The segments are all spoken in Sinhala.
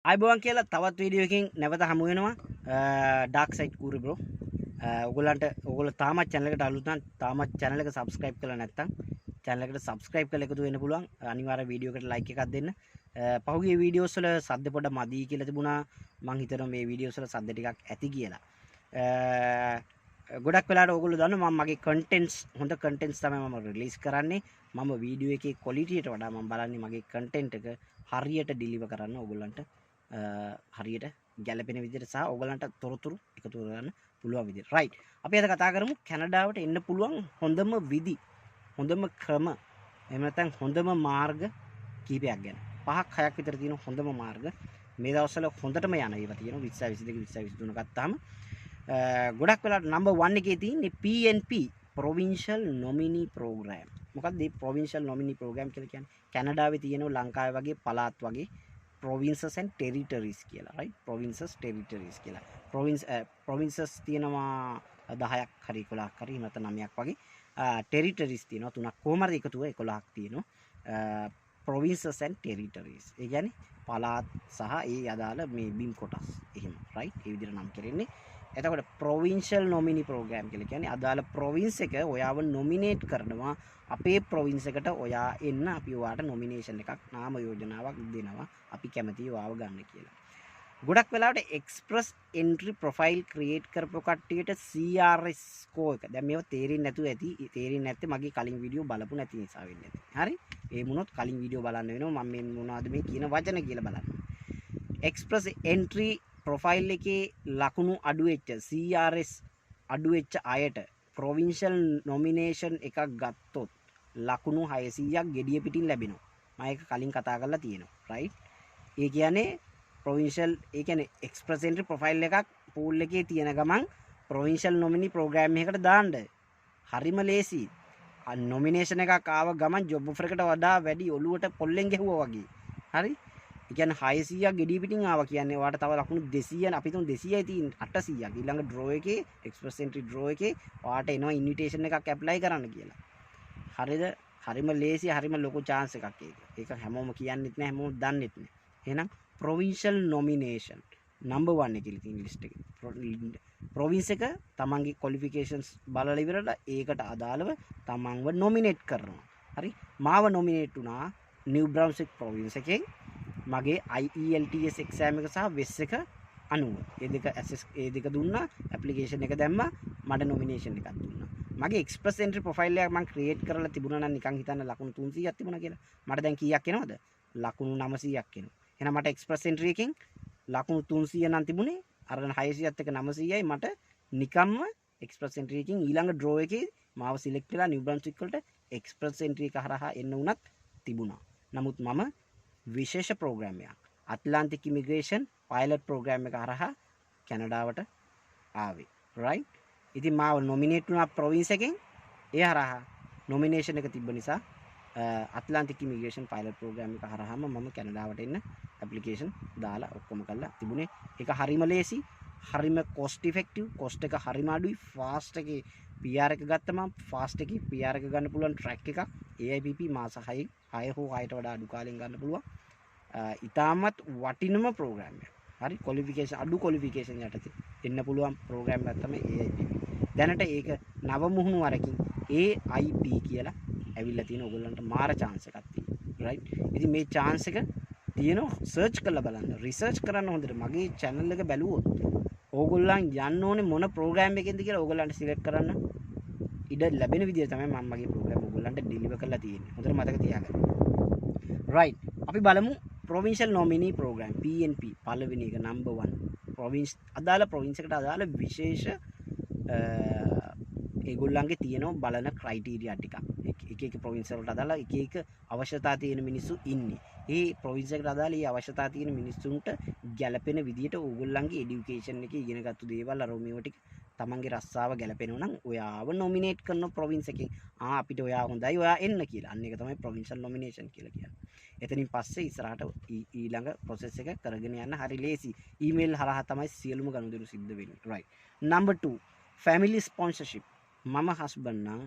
අයිබෝවන් කියලා තවත් වීඩියෝ එකකින් නැවත හමු වෙනවා. ඩාර්ක්සයිඩ් කූරේ බ්‍රෝ. ඔයගොල්ලෝ තාමත් channel එකට අලුත් නම් තාමත් channel එක subscribe කරලා නැත්නම් channel එකට subscribe කරලා එකතු වෙන්න පුළුවන්. අනිවාර්ය වීඩියෝ එකට like එකක් දෙන්න. පහුගිය වීඩියෝස් වල සද්ද පොඩ මදි කියලා තිබුණා. මම හිතනවා මේ වීඩියෝස් වල සද්ද ටිකක් ඇති කියලා. ගොඩක් වෙලාවට ඔයගොල්ලෝ දන්නවා මම මගේ contents හොඳ contents තමයි මම release කරන්නේ. මම වීඩියෝ එකේ quality එකට වඩා මම බලන්නේ මගේ content එක හරියට deliver කරන්න ඔයගොල්ලන්ට හරියට ගැලපෙන විදිහට සහ ඔයගලන්ට තොරතුරු එකතු කරගන්න පුළුවන් විදිහට. රයිට්. අපි අද කතා කරමු කැනඩාවට එන්න පුළුවන් හොඳම විදි, හොඳම ක්‍රම, එහෙම නැත්නම් හොඳම මාර්ග කීපයක් ගැන. 5ක් 6ක් විතර තියෙන හොඳම මාර්ග මේ දවස්වල හොඳටම යන ඒවා තියෙනවා. 20 22 23 ගත්තාම ගොඩක් වෙලාවට නම්බර් 1 එකේ තියෙන්නේ PNP Provincial Nominee Program. මොකක්ද මේ Provincial Nominee Program කියලා කියන්නේ? කැනඩාවේ තියෙනවා ලංකාවේ වගේ පළාත් වගේ provinces and territories කියලා, right? provinces territories කියලා. provinces තියෙනවා 10ක් හරි 11ක් හරි නැත්නම් 9ක් වගේ. territories තියෙනවා 3ක් කොහමද එකතුව 11ක් තියෙනවා. provinces and territories. ඒ කියන්නේ පළාත් සහ ඒ අදාළ මේ බිම් කොටස්. එහෙම, right? ඒ විදිහට නම් කරන්නේ. එතකොට provincial nominee program කියලා කියන්නේ අදාළ province එක ඔයාව nominate කරනවා අපේ province එකට ඔයා එන්න අපි ඔයාට nomination එකක් නාම යෝජනාවක් දෙනවා අපි කැමතියි ඔයාව ගන්න කියලා. ගොඩක් වෙලාවට express entry profile create කරපු කට්ටියට CRS score එක. දැන් මේව තේරෙන්නේ නැතුව ඇති. තේරෙන්නේ නැත්තේ මගේ කලින් වීඩියෝ බලපු නැති නිසා වෙන්නේ නැති. හරි? ඒ වුණොත් කලින් වීඩියෝ බලන්න වෙනවා. මම මේ මොනවද මේ කියන වචන කියලා බලන්න. express entry ප්‍රොෆයිල් එකේ ලකුණු අඩු වෙච්ච CRS අඩු වෙච්ච අයට ප්‍රොවින්ෂල් නොමිනේෂන් එකක් ගත්තොත් ලකුණු 600ක් gediya පිටින් ලැබෙනවා. මම ඒක කලින් කතා කරලා තියෙනවා. right? ඒ කියන්නේ ප්‍රොවින්ෂල් ඒ කියන්නේ එක්ස්ප්‍රස් එන්ට්‍රි ප්‍රොෆයිල් එකක් පූල් එකේ තියෙන ගමන් ප්‍රොවින්ෂල් නොමිනි ප්‍රෝග්‍රෑම් එකකට දාන්න. හරිම ලේසි. නොමිනේෂන් එකක් ආව ගමන් ජොබ් ඔෆර් එකට වඩා වැඩි ඔලුවට පොල්ලෙන් ගැහුවා වගේ. හරි? ඒ කියන්නේ 600ක් gediya පිටින් ආවා කියන්නේ ඔයාට තව ලකුණු 200 අපි තුන් 200යි තියෙන 800ක් ඊළඟ ඩ්‍රෝ එකේ එක්ස්ප්‍රස් එන්ට්‍රි ඩ්‍රෝ එකේ ඔයාට එනවා ඉන්විටේෂන් එකක් ඇප්ලයි කරන්න කියලා. හරිද? හරිම ලේසි හරිම ලොකු chance එකක් ඒක. ඒක හැමෝම කියන්නෙත් නෑ හැමෝම දන්නෙත් නෑ. එහෙනම් provincial nomination number 1 එකේ තියෙන list එකේ province එක තමන්ගේ qualifications බලලා ඉවරලා ඒකට අදාළව තමන්ව nominate කරනවා. හරි? මාව nominate වුණා New Brunswick province එකේ මගේ IELTS exam එක සහ WES එක 90. ඒ දෙක දුන්නා application එක දැම්මා මට nomination එකක් දුන්නා. මගේ express entry profile එකක් මම create කරලා තිබුණා නම් නිකන් හිතන්න ලකුණු 300ක් තිබුණා කියලා. මට දැන් කීයක් එනවද? ලකුණු 900ක් එනවා. එහෙනම් මට express entry එකෙන් ලකුණු 300 නම් තිබුණේ අර 600ත් එක්ක 900යි මට නිකම්ම express entry එකකින් ඊළඟ draw එකේ මාව select වෙලා New Brunswick වලට express entry එක හරහා එන්න උනත් තිබුණා. නමුත් මම විශේෂ ප්‍රෝග්‍රෑම් එකක් Atlantic Immigration Pilot ප්‍රෝග්‍රෑම් එක හරහා කැනඩාවට ආවේ. right? ඉතින් මාව nominate වුණා province එකෙන් ඒ හරහා nomination එක තිබ්බ නිසා Atlantic Immigration Pilot program එක හරහාම මම කැනඩාවට එන්න application දාලා ඔක්කොම කරලා තිබුණේ. ඒක හරිම ලේසි, හරිම cost effective, cost එක හරිම අඩුයි, fast එකේ PR එක ගත්තම fast එකේ PR එක ගන්න පුළුවන් track එකක් AIPP මාස 6 හෝ 6ට වඩා අඩු කාලෙන් ගන්න පුළුවන්. ඉතාමත් වටිනම program එකක්. හරි? qualification අඩු qualification යටතේ එන්න පුළුවන් program එකක් තමයි AIPP. දැනට ඒක නව මුහුණු වරකින් AIP කියලා ඇවිල්ලා තියෙන ඕගොල්ලන්ට මාර chance එකක් තියෙනවා. right? ඉතින් මේ chance එක තියෙනවා search කරලා බලන්න. research කරන්න හොඳට. මගේ channel එක බැලුවොත් ඕගොල්ලන් යන්න ඕනේ මොන program එකෙන්ද කියලා ඕගොල්ලන්ට select කරන්න ඉඩ ලැබෙන විදිය තමයි මම මගේ program ඕගොල්ලන්ට deliver කරලා තියෙන්නේ. හොඳට මතක තියාගන්න. right? අපි බලමු provincial nominee program PNP පළවෙනි එක number 1. province අදාළ province එකට අදාළ විශේෂ ඒගොල්ලන්ගේ තියෙනවා බලන ක්‍රයිටීරියා ටිකක්. එක එක ප්‍රොවින්ස් වලට අදාළ එක එක අවශ්‍යතා තියෙන මිනිස්සු ඉන්නේ. ඒ ප්‍රොවින්ස් එකට අදාළ ඒ අවශ්‍යතා තියෙන මිනිස්සුන්ට ගැළපෙන විදියට ඕගොල්ලන්ගේ এডুকেෂන් එකේ ඉගෙනගත්තු දේවල් අර මේව ටික තමන්ගේ රස්සාව ගැළපෙනවා නම් ඔයාව නොමිනේට් කරන ප්‍රොවින්ස් එකෙන් අපිට ඔයා හොඳයි ඔයා එන්න කියලා. අන්න ඒක තමයි ප්‍රොවින්ෂල් නොමිනේෂන් කියලා කියන්නේ. එතනින් පස්සේ ඉස්සරහට ඊළඟ process එක කරගෙන යන්න හරි ලේසි. ඊමේල් හරහා තමයි සියලුම ගනුදෙනු සිද්ධ වෙන්නේ. right? number 2 family sponsorship. මම හස්බන්ඩ් නම්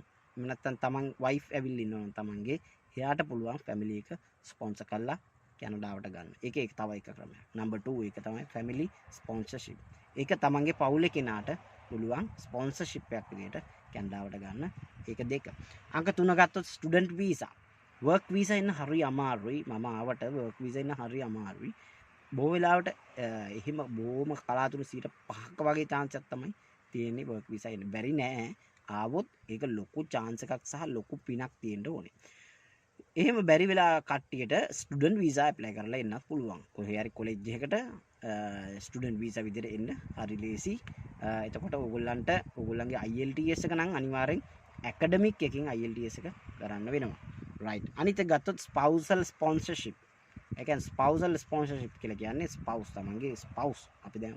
නැත්තම් තමන් වයිෆ් ඇවිල්ලා ඉන්නවා නම් තමන්ගේ එයාට පුළුවන් ෆැමිලි එක ස්පොන්සර් කරලා කැනඩාවට ගන්න. ඒක තව එක ක්‍රමයක්. නම්බර් 2 එක තමයි ෆැමිලි ස්පොන්සර්ෂිප්. ඒක තමන්ගේ පවුලේ කෙනාට පුළුවන් ස්පොන්සර්ෂිප් එකක් විදිහට කැනඩාවට ගන්න. ඒක දෙක. අංක 3 ගත්තොත් ස්ටුඩන්ට් වීසා. වර්ක් වීසා එන්න හරි අමාරුයි. මම ආවට වර්ක් වීසා එන්න හරි අමාරුයි. බොහෝ වෙලාවට එහෙම බොහොම කලාතුරකින් 5ක වගේ chance එකක් තමයි තියෙන්නේ වර්ක් වීසා එන්න. බැරි නෑ. ආවොත් ඒක ලොකු chance එකක් සහ ලොකු පිනක් තියෙන්න ඕනේ. එහෙම බැරි වෙලා කට්ටියට ස්ටුඩන්ට් වීසා ඇප්ලයි කරලා එන්නත් පුළුවන්. කොහේ හරි කොලෙජ් එකකට ස්ටුඩන්ට් වීසා විදිහට එන්න හරි ලේසි. එතකොට ඕගොල්ලන්ගේ IELTS එක නම් අනිවාර්යෙන් ඇකඩමික් එකකින් IELTS එක කරන්න වෙනවා. right. අනිත් එක ගත්තොත් spousal sponsorship. ඒ කියන්නේ spousal sponsorship කියලා කියන්නේ spouse තමන්ගේ spouse. අපි දැන්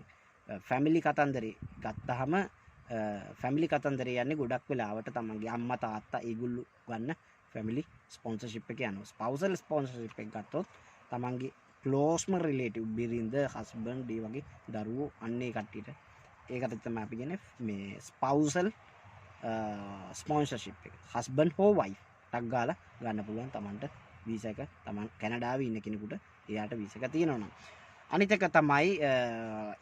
family කතන්දරේ ගත්තාම family කතන්දරේ යන්නේ ගොඩක් වෙලාවට තමන්ගේ අම්මා තාත්තා ඒගොල්ලෝ ගන්න family sponsorship එක යනවා. spousal sponsorship එක ගත්තොත් තමන්ගේ closම relative බිරිඳ husband ඒ වගේ දරුවෝ අන්නේ කට්ටියට ඒකට තමයි අපි කියන්නේ මේ spousal sponsorship එක. husband හෝ wife ටක් ගාලා ගන්න පුළුවන් තමන්ට වීසා එක. තමන් කැනඩාවේ ඉන්න කෙනෙකුට එයාට වීසා එක තියෙනවා නම්. අනිත් එක තමයි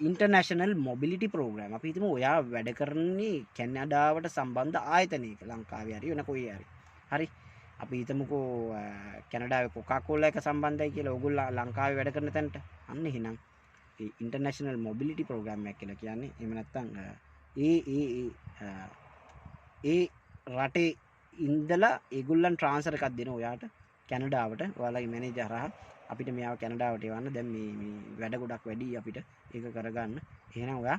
international mobility program. අපි හිතමු ඔයා වැඩ කරන්නේ කැනඩාවට සම්බන්ධ ආයතනයක ලංකාවේ හරි වෙන කොහේ හරි. හරි. අපි හිතමුකෝ කැනඩාවේ කොකාකෝලා එක සම්බන්ධයි කියලා ඕගොල්ලෝ ලංකාවේ වැඩ කරන තැනට. අන්න එහෙනම් ඒ ඉන්ටර්නැෂනල් මොබිලිටි ප්‍රෝග්‍රෑම් එකක් කියලා කියන්නේ එහෙම නැත්නම් ඒ රටේ ඉඳලා ඒගොල්ලන් ට්‍රාන්ස්ෆර් එකක් දෙන ඔයාට කැනඩාවට ඔයාලගේ මැනේජර් හරහා අපිට මෙයාව කැනඩාවට එවන්න. දැන් මේ වැඩ ගොඩක් වැඩි අපිට ඒක කරගන්න. එහෙනම් ඔයා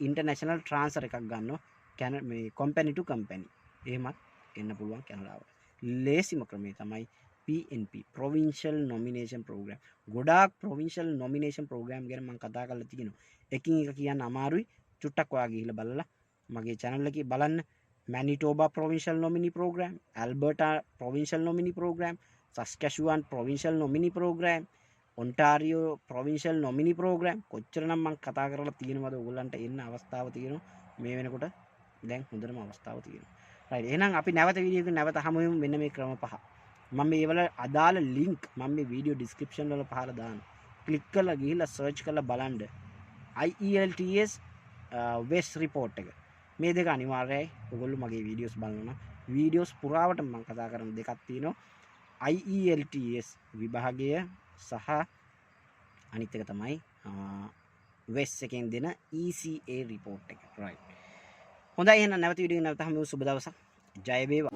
ඉන්ටර්නැෂනල් ට්‍රාන්ස්ෆර් එකක් ගන්නවා මේ කම්පැනි ටු කම්පැනි. එහෙමත් එන්න පුළුවන් කැනඩාවට. ලේසිම ක්‍රමය තමයි PNP Provincial Nomination Program. ගොඩාක් Provincial Nomination Program ගැන මම කතා කරලා තියෙනවා. එකින් එක කියන්න අමාරුයි. චුට්ටක් ඔයා ගිහිල්ලා බලලා මගේ channel එකේ බලන්න. Manitoba Provincial Nominee Program, Alberta Provincial Nominee Program, Saskatchewan Provincial Nominee Program, Ontario Provincial Nominee Program. කොච්චරනම් මම කතා කරලා තියෙනවද ඔයගොල්ලන්ට එන්න අවස්ථාව තියෙනවා. මේ වෙනකොට දැන් හොඳටම අවස්ථාව තියෙනවා. right. එහෙනම් අපි නැවත වීඩියෝ එක නැවත හමු වෙමු. මෙන්න මේ ක්‍රම පහ. මම මේවල අදාළ link මම මේ වීඩියෝ description වල පහලා දානවා. click කරලා ගිහිල්ලා search කරලා බලන්න IELTS West report එක. මේ දෙක අනිවාර්යයි. ඔයගොල්ලෝ මගේ වීඩියෝස් බලනවා. වීඩියෝස් පුරාවට මම කතා කරන දෙකක් තියෙනවා. IELTS විභාගය සහ අනිත් එක තමයි West එකෙන් දෙන ECA report එක. right. හොඳයි එහෙනම් නැවත වීඩියෝ එක නැවත හමු. සුබ දවසක්. ජය වේවා.